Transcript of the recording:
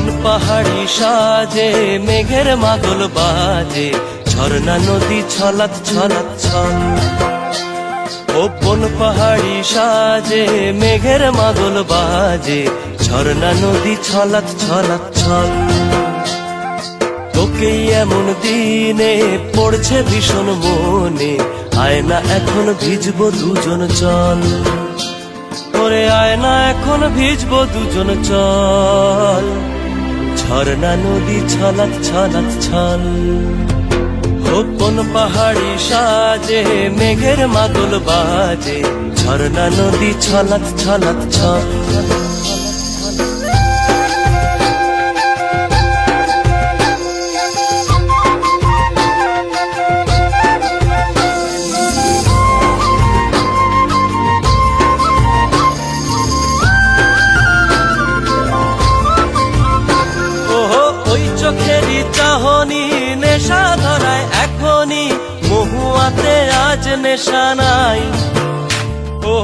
কোন পাহাড়ি সাজে মেঘের মাদল বাজে, ঝর্ণা নদী ছলাৎ ছলাৎ ছল। ও কোন পাহাড়ি সাজে মেঘের মাদল বাজে, ঝর্ণা নদী ছলাৎ ছলাৎ ছল। তোকেই এমন দিনে পড়ছে ভীষণ মনে, আয় না এখন ভিজবো দুজন চল। ওরে আয় না এখন ভিজবো দুজন চল, ঝর্ণা নদী ছলাৎ ছলাৎ ছল। ও কোন পাহাড়ি সাজে মেঘের মাদল বাজে, ঝর্ণা নদী ছলাৎ ছলাৎ ছল। চোখেরই চাহনি নেশা ধরায় এখনই, মহুয়াতে আজ নেশা নাই। ও